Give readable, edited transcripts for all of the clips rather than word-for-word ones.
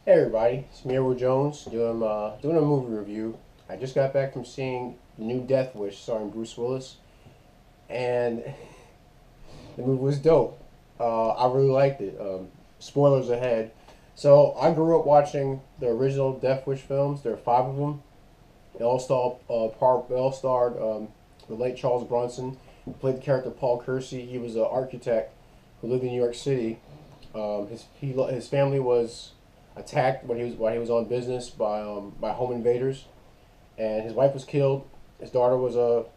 Hey everybody, it's me, Edward Jones, doing a movie review. I just got back from seeing the new Death Wish starring Bruce Willis, and the movie was dope. I really liked it. Spoilers ahead. So I grew up watching the original Death Wish films. There are five of them. They all starred the late Charles Bronson, who played the character Paul Kersey. He was an architect who lived in New York City. His family was attacked when he was on business by home invaders, and his wife was killed. His daughter left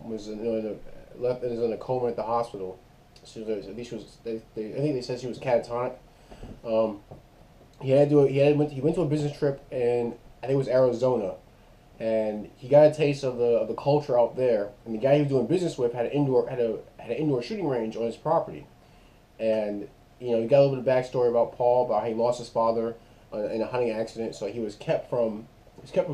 in a coma at the hospital. At least she was. I think they said she was catatonic. Um, he went to a business trip in, I think it was Arizona, and he got a taste of the culture out there. And the guy he was doing business with had an indoor shooting range on his property, and he got a little bit of backstory about Paul, about how he lost his father in a hunting accident, so he was kept from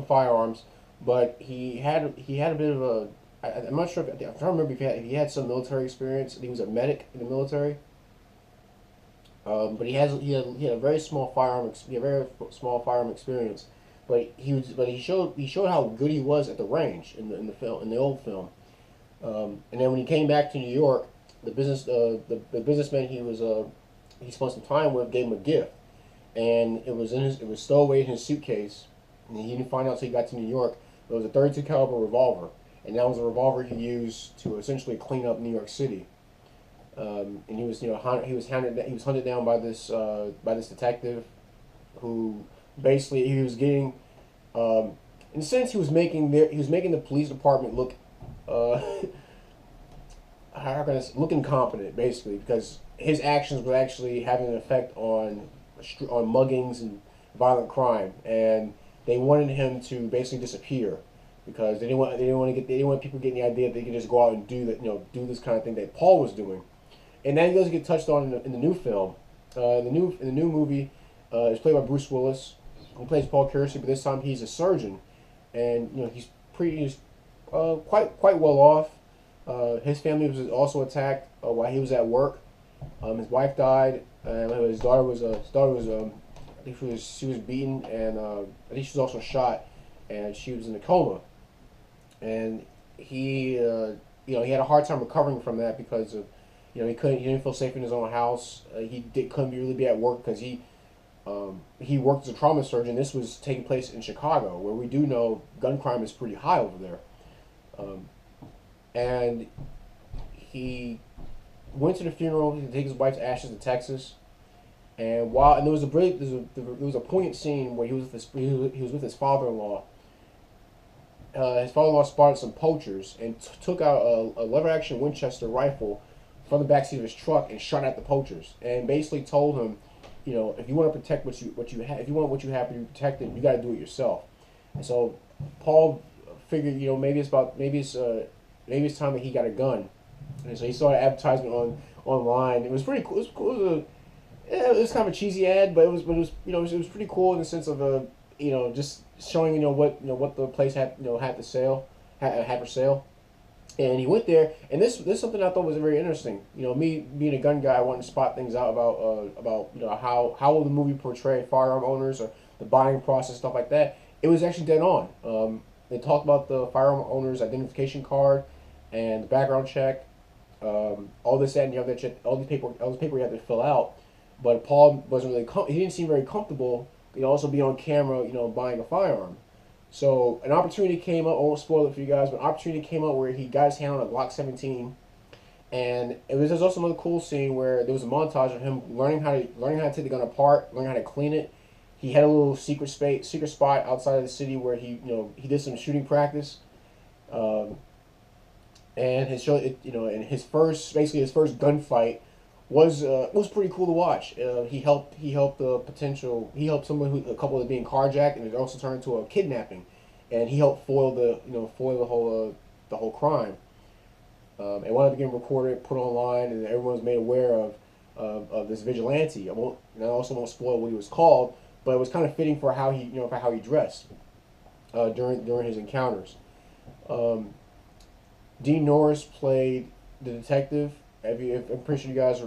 firearms, but he had a bit of a I'm not sure if, I'm trying to remember if he had some military experience. He was a medic in the military, but he had a very small firearm experience. But he showed how good he was at the range in the film, in the old film. And then when he came back to New York, the businessman he spent some time with gave him a gift, and it was stowed away in his suitcase, and he didn't find out until he got to New York. It was a 32 caliber revolver, and that was a revolver he used to essentially clean up New York City. And he was hunted down by this detective, who basically he was getting, in a sense, he was making the police department look, uh, look incompetent, basically, because his actions were actually having an effect on muggings and violent crime, and they wanted him to basically disappear because they didn't want people getting the idea that they could just go out and do this kind of thing that Paul was doing. And that doesn't get touched on in the new film. In the new movie, it's played by Bruce Willis, who plays Paul Kersey, but this time he's a surgeon, and he's quite well off. His family was also attacked while he was at work. His wife died, and I think she was beaten, and I think she was also shot, and she was in a coma. And he had a hard time recovering from that because of, he didn't feel safe in his own house. Couldn't really be at work because he worked as a trauma surgeon. This was taking place in Chicago, where we do know gun crime is pretty high over there. And he went to the funeral to take his wife's ashes to Texas. And there was a poignant scene where he was with his father-in-law. His father-in-law spotted some poachers and took out a lever-action Winchester rifle from the backseat of his truck and shot at the poachers, and basically told him, if you want to protect what you have, if you want what you have to be protected, you got to do it yourself. And so Paul figured, maybe it's time that he got a gun, and so he saw an advertisement online. It was pretty cool. It was cool. It was kind of a cheesy ad, but it was it was pretty cool in the sense of just showing what the place had to sell had for sale. And he went there, and this is something I thought was very interesting. Me being a gun guy, I wanted to spot things out about how will the movie portray firearm owners or the buying process, stuff like that. It was actually dead on. They talked about the firearm owner's identification card and the background check, all this, that, and the other shit, all this paper he had to fill out. But Paul wasn't really he didn't seem very comfortable. Also be on camera, buying a firearm. So an opportunity came up. I won't spoil it for you guys, but an opportunity came up where he got his hand on a Glock 17, and there's also another cool scene where there was a montage of him learning how to take the gun apart, learning how to clean it. He had a little secret spot outside of the city where he did some shooting practice, and his first gunfight was pretty cool to watch. He helped a couple that being carjacked, and it also turned into a kidnapping, and he helped foil the whole crime. And wound up getting recorded, put online, and everyone was made aware of this vigilante. I also won't spoil what he was called, but it was kind of fitting for how he dressed during his encounters. Dean Norris played the detective. I'm pretty sure you guys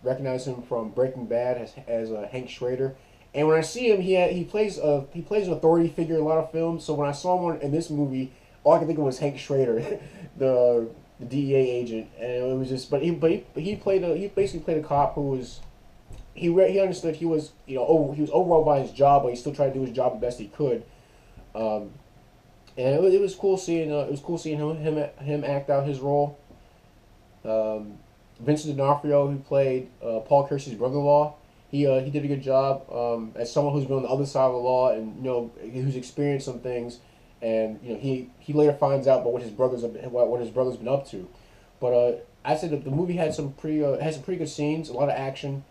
recognize him from Breaking Bad as Hank Schrader, And when I see him, he plays an authority figure in a lot of films. So when I saw him in this movie, all I could think of was Hank Schrader, the DEA agent, and it was just. He basically played a cop who was he understood he was he was overwhelmed by his job, but he still tried to do his job the best he could. Um, and it was cool seeing him act out his role. Vincent D'Onofrio, who played Paul Kersey's brother-in-law, he did a good job as someone who's been on the other side of the law and who's experienced some things, and he later finds out about what his brother's been up to. But I said that the movie had some pretty good scenes, a lot of action.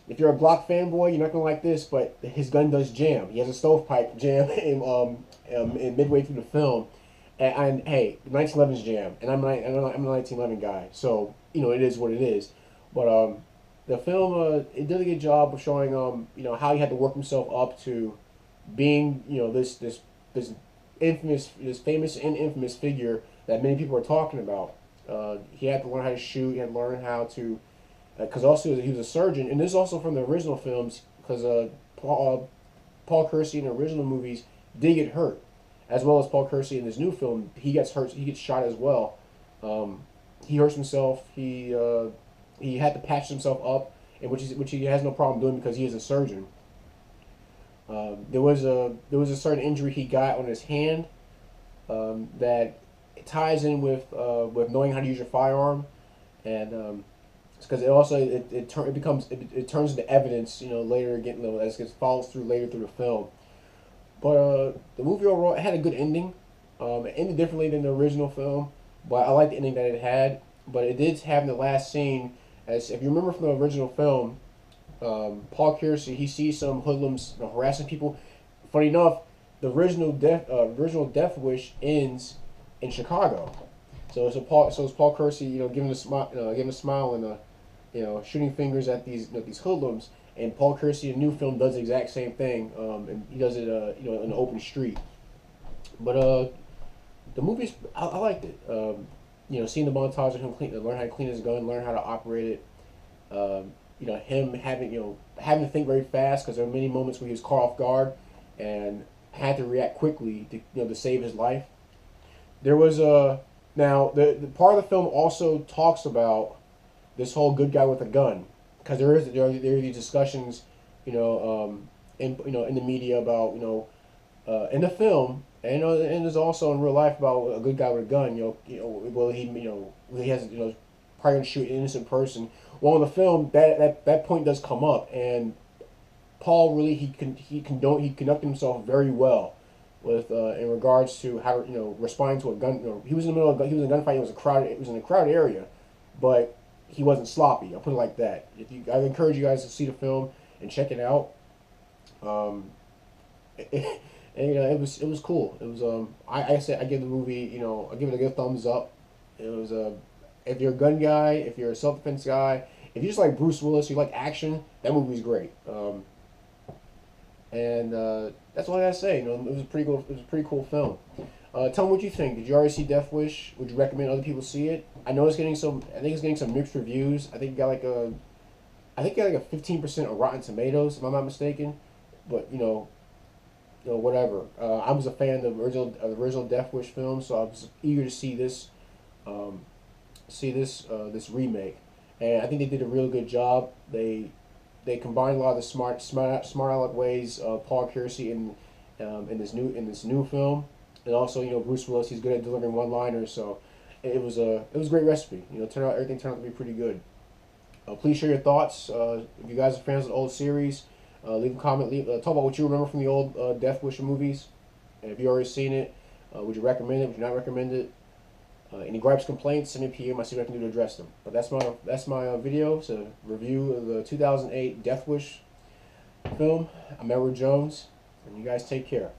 If you're a Glock fanboy, you're not gonna like this, but his gun does jam. He has a stovepipe jam in midway through the film, and hey, 1911's jam, and I'm a 1911 guy, so it is what it is. But the film it did a good job of showing how he had to work himself up to being this famous and infamous figure that many people are talking about. He had to learn how to shoot. He had to learn how to because also he was a surgeon, and this is also from the original films because Paul Kersey in the original movies did get hurt, as well as Paul Kersey in this new film. He gets hurt. He gets shot as well. He hurts himself. He had to patch himself up, and which he has no problem doing because he is a surgeon. There was a certain injury he got on his hand that ties in with knowing how to use your firearm, and because it turns into evidence later as it follows through later through the film. But the movie overall, it had a good ending. It ended differently than the original film, but I like the ending that it had. But it did have in the last scene, as if you remember from the original film, Paul Kersey, he sees some hoodlums harassing people. Funny enough, the original Death Wish ends in Chicago. So it's Paul Kersey, giving a smile and shooting fingers at these hoodlums. And Paul Kersey in the new film does the exact same thing, and he does it in an open street. But the movie's I liked it. Seeing the montage of him learn how to clean his gun, learn how to operate it. Him having to think very fast because there were many moments where he was caught off guard and had to react quickly to save his life. There was now the part of the film also talks about this whole good guy with a gun, because there are these discussions in the media about in the film, and and there's also in real life about a good guy with a gun. Well, he has probably gonna shoot an innocent person. Well, in the film, that point does come up, and Paul really he conducted himself very well with in regards to how to respond to a gun. He was in the middle of he was in a gunfight. It was in a crowded area, but he wasn't sloppy. I'll put it like that. I encourage you guys to see the film and check it out. It was cool. It was I said I give the movie I give it a good thumbs up. It was if you're a gun guy, if you're a self defense guy, if you just like Bruce Willis, you like action, that movie's great. And that's all I gotta say. It was a pretty cool. It was a pretty cool film. Tell me what you think. Did you already see Death Wish? Would you recommend other people see it? I know it's getting some. I think it's getting some mixed reviews. I think it got like a 15% on Rotten Tomatoes, if I'm not mistaken. But whatever. I was a fan of the original Death Wish film, so I was eager to see this, this remake, and I think they did a real good job. They combined a lot of the smart aleck ways of Paul Kersey in this new film. And also, Bruce Willis, he's good at delivering one-liners, so it was a great recipe. Everything turned out to be pretty good. Please share your thoughts. If you guys are fans of the old series, leave a comment. Talk about what you remember from the old Death Wish movies. And if you already seen it, would you recommend it? Would you not recommend it? Any gripes, complaints? Send me a PM. I see what I can do to address them. But that's my video. It's a review of the 2008 Death Wish film. I'm Edward Jones, and you guys take care.